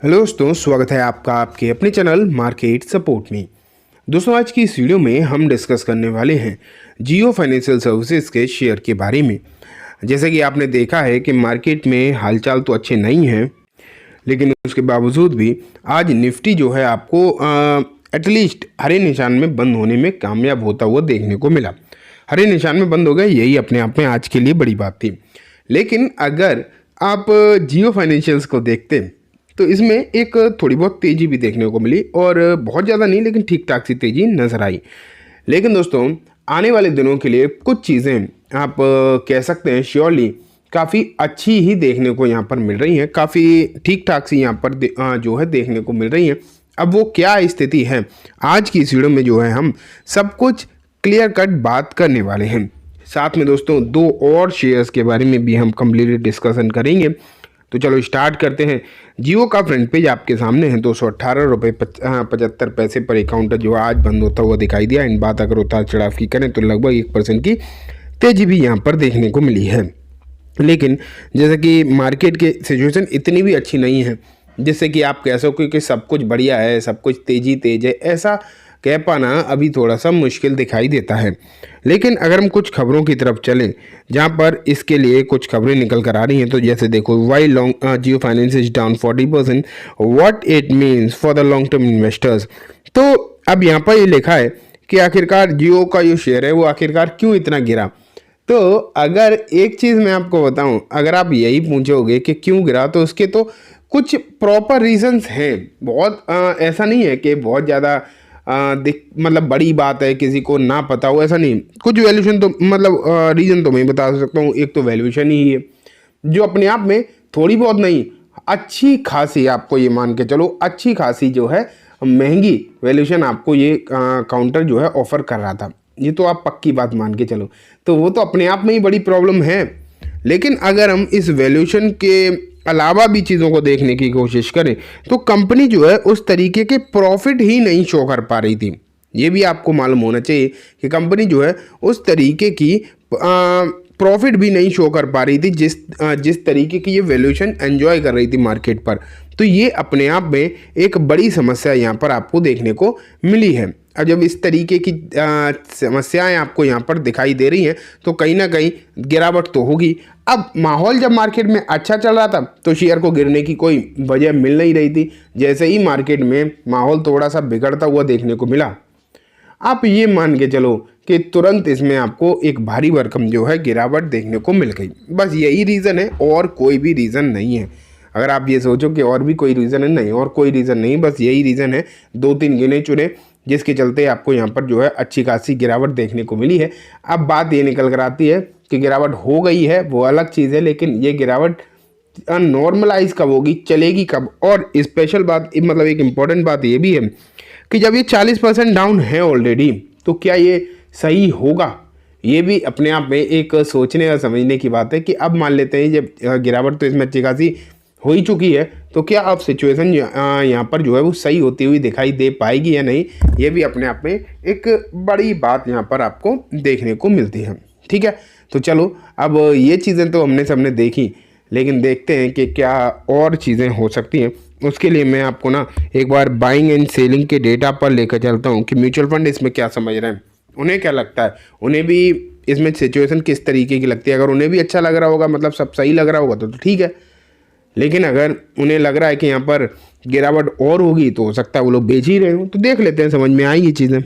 Hello दोस्तों, स्वागत है आपका आपके अपने चैनल मार्केट सपोर्ट में। दोस्तों, आज की इस वीडियो में हम डिस्कस करने वाले हैं जियो फाइनेंशियल सर्विसेज के शेयर के बारे में। जैसे कि आपने देखा है कि मार्केट में हालचाल तो अच्छे नहीं हैं, लेकिन उसके बावजूद भी आज निफ्टी जो है आपको एटलीस्ट हरे निशान में बंद होने में कामयाब होता हुआ देखने को मिला। हरे निशान में बंद हो गया, यही अपने आप में आज के लिए बड़ी बात थी। लेकिन अगर आप जियो फाइनेंशियल्स को देखते तो इसमें एक थोड़ी बहुत तेज़ी भी देखने को मिली, और बहुत ज़्यादा नहीं लेकिन ठीक ठाक सी तेज़ी नज़र आई। लेकिन दोस्तों, आने वाले दिनों के लिए कुछ चीज़ें आप कह सकते हैं श्योरली काफ़ी अच्छी ही देखने को यहाँ पर मिल रही हैं, काफ़ी ठीक ठाक सी यहाँ पर जो है देखने को मिल रही हैं। अब वो क्या स्थिति है, आज की इस वीडियो में जो है हम सब कुछ क्लियर कट बात करने वाले हैं। साथ में दोस्तों दो और शेयर्स के बारे में भी हम कंप्लीटली डिस्कशन करेंगे। तो चलो स्टार्ट करते हैं। जियो का फ्रंट पेज आपके सामने है। 218 रुपये 75 पैसे पर अकाउंट जो आज बंद होता हुआ दिखाई दिया। इन बात अगर उतार चढ़ाव की करें तो लगभग 1% की तेजी भी यहाँ पर देखने को मिली है। लेकिन जैसे कि मार्केट की सिचुएशन इतनी भी अच्छी नहीं है जिससे कि आप कह सको कि सब कुछ बढ़िया है, सब कुछ तेज है, ऐसा कह पाना अभी थोड़ा सा मुश्किल दिखाई देता है। लेकिन अगर हम कुछ खबरों की तरफ चलें जहां पर इसके लिए कुछ खबरें निकल कर आ रही हैं, तो जैसे देखो, why long Jio finance is down 40%, what it means for the long term investors. तो अब यहाँ पर ये लिखा है कि आखिरकार जियो का जो शेयर है वो आखिरकार क्यों इतना गिरा। तो अगर एक चीज़ मैं आपको बताऊं, अगर आप यही पूछोगे कि क्यों गिरा, तो उसके तो कुछ प्रॉपर रीजंस हैं। बहुत ऐसा नहीं है कि बहुत ज़्यादा मतलब बड़ी बात है किसी को ना पता हो, ऐसा नहीं। कुछ वैल्यूशन तो मतलब रीज़न तो मैं बता सकता हूँ। एक तो वैल्यूशन ही है जो अपने आप में थोड़ी बहुत नहीं, अच्छी खासी, आपको ये मान के चलो अच्छी खासी जो है महंगी वैल्यूशन आपको ये काउंटर जो है ऑफर कर रहा था। ये तो आप पक्की बात मान के चलो, तो वो तो अपने आप में ही बड़ी प्रॉब्लम है। लेकिन अगर हम इस वैल्यूशन के अलावा भी चीज़ों को देखने की कोशिश करें तो कंपनी जो है उस तरीके के प्रॉफिट ही नहीं शो कर पा रही थी। ये भी आपको मालूम होना चाहिए कि कंपनी जो है उस तरीके की प्रॉफिट भी नहीं शो कर पा रही थी जिस तरीके की ये वैल्यूएशन एंजॉय कर रही थी मार्केट पर। तो ये अपने आप में एक बड़ी समस्या यहाँ पर आपको देखने को मिली है। अब जब इस तरीके की समस्याएं आपको यहाँ पर दिखाई दे रही हैं तो कहीं ना कहीं गिरावट तो होगी। अब माहौल जब मार्केट में अच्छा चल रहा था तो शेयर को गिरने की कोई वजह मिल नहीं रही थी। जैसे ही मार्केट में माहौल थोड़ा सा बिगड़ता हुआ देखने को मिला, आप ये मान के चलो कि तुरंत इसमें आपको एक भारी भरकम जो है गिरावट देखने को मिल गई। बस यही रीज़न है, और कोई भी रीज़न नहीं है। अगर आप ये सोचो कि और भी कोई रीज़न है, नहीं, और कोई रीज़न नहीं, बस यही रीज़न है। दो तीन गिने चुने जिसके चलते आपको यहाँ पर जो है अच्छी खासी गिरावट देखने को मिली है। अब बात ये निकल कर आती है कि गिरावट हो गई है वो अलग चीज़ है, लेकिन ये गिरावट नॉर्मलाइज कब होगी, चलेगी कब। और स्पेशल बात, मतलब एक इम्पॉर्टेंट बात ये भी है कि जब ये 40% डाउन है ऑलरेडी, तो क्या ये सही होगा। ये भी अपने आप में एक सोचने और समझने की बात है कि अब मान लेते हैं जब गिरावट तो इसमें अच्छी खासी हो ही चुकी है, तो क्या अब सिचुएशन यहाँ पर जो है वो सही होती हुई दिखाई दे पाएगी या नहीं। ये भी अपने आप में एक बड़ी बात यहाँ पर आपको देखने को मिलती है। ठीक है, तो चलो अब ये चीज़ें तो हमने सबने देखी, लेकिन देखते हैं कि क्या और चीज़ें हो सकती हैं। उसके लिए मैं आपको ना एक बार बाइंग एंड सेलिंग के डेटा पर लेकर चलता हूँ कि म्यूचुअल फंड इसमें क्या समझ रहे हैं, उन्हें क्या लगता है, उन्हें भी इसमें सिचुएशन किस तरीके की लगती है। अगर उन्हें भी अच्छा लग रहा होगा, मतलब सब सही लग रहा होगा, तो ठीक है। लेकिन अगर उन्हें लग रहा है कि यहाँ पर गिरावट और होगी, तो हो सकता है वो लोग बेच ही रहे हो। तो देख लेते हैं, समझ में आएंगी चीज़ें।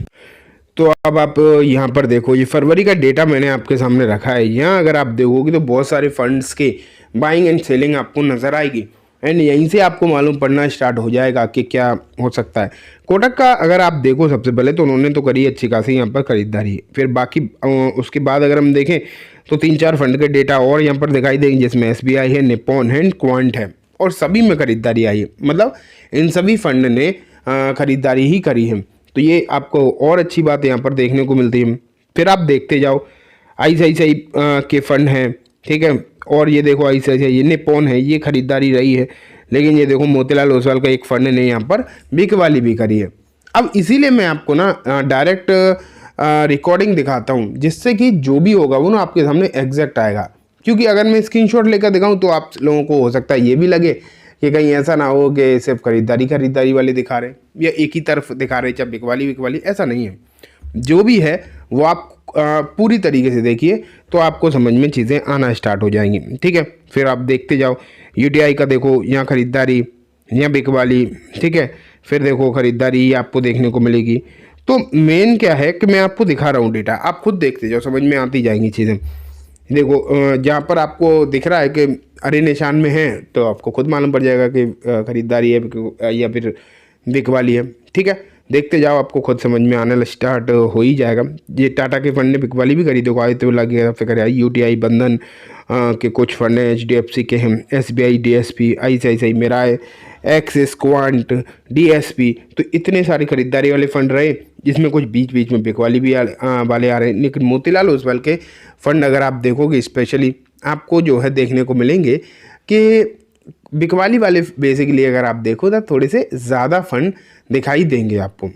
तो अब आप यहाँ पर देखो, ये फरवरी का डेटा मैंने आपके सामने रखा है। यहाँ अगर आप देखोगे तो बहुत सारे फंड्स के बाइंग एंड सेलिंग आपको नज़र आएगी, एंड यहीं से आपको मालूम पड़ना स्टार्ट हो जाएगा कि क्या हो सकता है। कोटक का अगर आप देखो, सबसे पहले तो उन्होंने तो करी अच्छी खासी यहाँ पर खरीदारी। फिर बाकी उसके बाद अगर हम देखें तो 3-4 फंड के डेटा और यहाँ पर दिखाई देंगे, जिसमें SBI है, निप्पॉन है, क्वांट है, और सभी में खरीदारी आई है। मतलब इन सभी फंड ने खरीदारी ही करी है। तो ये आपको और अच्छी बात यहाँ पर देखने को मिलती है। फिर आप देखते जाओ, ICICI के फंड हैं, ठीक है, और ये देखो ICICI, ये निप्पॉन है, ये खरीदारी रही है। लेकिन ये देखो मोतीलाल ओसवाल का एक फंड ने यहाँ पर बिक वाली भी करी है। अब इसीलिए मैं आपको ना डायरेक्ट रिकॉर्डिंग दिखाता हूँ, जिससे कि जो भी होगा वो ना आपके सामने एग्जैक्ट आएगा। क्योंकि अगर मैं स्क्रीनशॉट लेकर दिखाऊँ तो आप लोगों को हो सकता है ये भी लगे कि कहीं ऐसा ना हो कि सिर्फ खरीदारी वाले दिखा रहे या एक ही तरफ दिखा रहे, चाहे बिकवाली, ऐसा नहीं है। जो भी है वो आप पूरी तरीके से देखिए तो आपको समझ में चीज़ें आना स्टार्ट हो जाएंगी। ठीक है, फिर आप देखते जाओ। यूटीआई का देखो, यहाँ खरीदारी, यहाँ बिकवाली, ठीक है, फिर देखो खरीदारी आपको देखने को मिलेगी। तो मेन क्या है कि मैं आपको दिखा रहा हूँ डेटा, आप खुद देखते जाओ, समझ में आती जाएंगी चीज़ें। देखो जहाँ पर आपको दिख रहा है कि अरे निशान में है, तो आपको खुद मालूम पड़ जाएगा कि खरीदारी है या फिर बिकवाली है। ठीक है, देखते जाओ, आपको खुद समझ में आने स्टार्ट हो ही जाएगा। ये टाटा के फंड ने बिकवाली भी करी, देखो आदित्य बिरला की फिक्र है, यूटीआई, बंधन के कुछ फंड हैं, एचडीएफसी के हैं, SBI, DSP, ICICI, Mirae, Axis, Quant, DSP. तो इतने सारे खरीदारी वाले फंड रहे, जिसमें कुछ बीच बीच में बिकवाली भी वाले आ रहे हैं। लेकिन मोतीलाल ओसवाल के फंड अगर आप देखोगे स्पेशली, आपको जो है देखने को मिलेंगे कि बिकवाली वाले बेसिकली अगर आप देखो तो थोड़े से ज़्यादा फंड दिखाई देंगे आपको,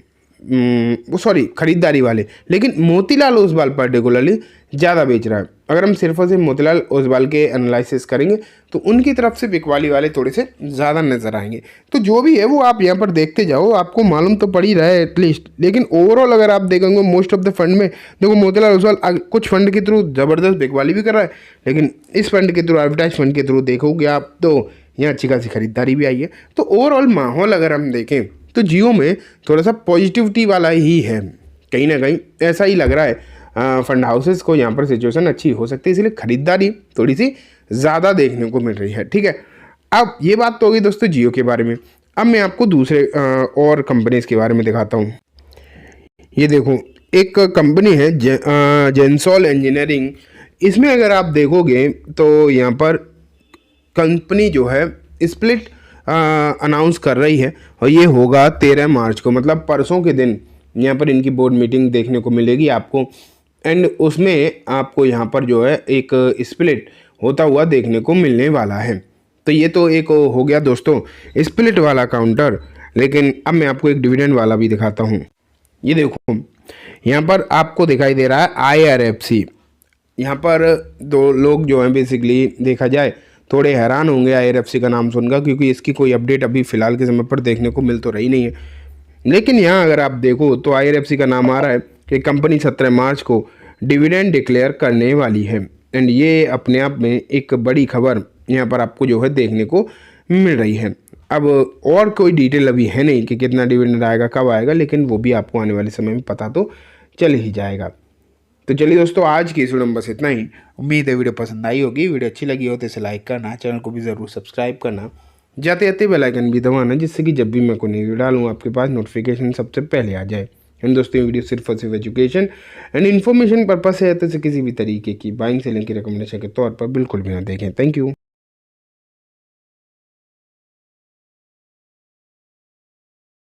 सॉरी खरीदारी वाले। लेकिन मोतीलाल ओसवाल पर्टिकुलरली ज़्यादा बेच रहा है। अगर हम सिर्फ और सिर्फ मोतीलाल ओसवाल के एनालिसिस करेंगे तो उनकी तरफ से बिकवाली वाले थोड़े से ज़्यादा नज़र आएंगे। तो जो भी है वो आप यहाँ पर देखते जाओ, आपको मालूम तो पड़ ही रहा है एटलीस्ट। लेकिन ओवरऑल अगर आप देखेंगे मोस्ट ऑफ द फंड में, देखो मोतीलाल ओसवाल कुछ फंड के थ्रू ज़बरदस्त बिकवाली भी कर रहा है, लेकिन इस फंड के थ्रू, एडवर्टाइज फंड के थ्रू देखोगे आप तो यहाँ अच्छी खासी खरीदारी भी आई है। तो ओवरऑल माहौल अगर हम देखें तो जियो में थोड़ा सा पॉजिटिविटी वाला ही है, कहीं ना कहीं ऐसा ही लग रहा है। फंड हाउसेस को यहाँ पर सिचुएशन अच्छी हो सकती है, इसलिए खरीदारी थोड़ी सी ज़्यादा देखने को मिल रही है। ठीक है, अब ये बात तो होगी दोस्तों जियो के बारे में। अब मैं आपको दूसरे और कंपनीज के बारे में दिखाता हूँ। ये देखो, एक कंपनी है जेंसॉल इंजीनियरिंग। इसमें अगर आप देखोगे तो यहाँ पर कंपनी जो है स्प्लिट अनाउंस कर रही है, और ये होगा 13 मार्च को, मतलब परसों के दिन यहाँ पर इनकी बोर्ड मीटिंग देखने को मिलेगी आपको। एंड उसमें आपको यहाँ पर जो है एक स्प्लिट होता हुआ देखने को मिलने वाला है। तो ये तो एक हो गया दोस्तों स्प्लिट वाला काउंटर। लेकिन अब मैं आपको एक डिविडेंड वाला भी दिखाता हूँ। ये देखो, यहाँ पर आपको दिखाई दे रहा है IRFC। यहाँ पर दो लोग जो हैं बेसिकली देखा जाए थोड़े हैरान होंगे IRFC का नाम सुनकर, क्योंकि इसकी कोई अपडेट अभी फ़िलहाल के समय पर देखने को मिल तो रही नहीं है। लेकिन यहाँ अगर आप देखो तो IRFC का नाम आ रहा है कि कंपनी 17 मार्च को डिविडेंड डिक्लेयर करने वाली है। एंड ये अपने आप में एक बड़ी खबर यहाँ पर आपको जो है देखने को मिल रही है। अब और कोई डिटेल अभी है नहीं कि कितना डिविडेंड आएगा, कब आएगा, लेकिन वो भी आपको आने वाले समय में पता तो चल ही जाएगा। तो चलिए दोस्तों, आज की इस वीडियो में बस इतना ही। उम्मीद है वीडियो पसंद आई होगी। वीडियो अच्छी लगी हो तो इसे लाइक करना, चैनल को भी ज़रूर सब्सक्राइब करना, जाते जाते बेल आइकन भी दबाना, जिससे कि जब भी मैं कोई वीडियो डालूँ आपके पास नोटिफिकेशन सबसे पहले आ जाए। एंड दोस्तों, ये वीडियो सिर्फ और सिर्फ एजुकेशन एंड इन्फॉर्मेशन पर्पस है, तो किसी भी तरीके की बाइंग सेलिंग की रिकमेंडेशन के तौर पर बिल्कुल भी ना देखें। Thank you.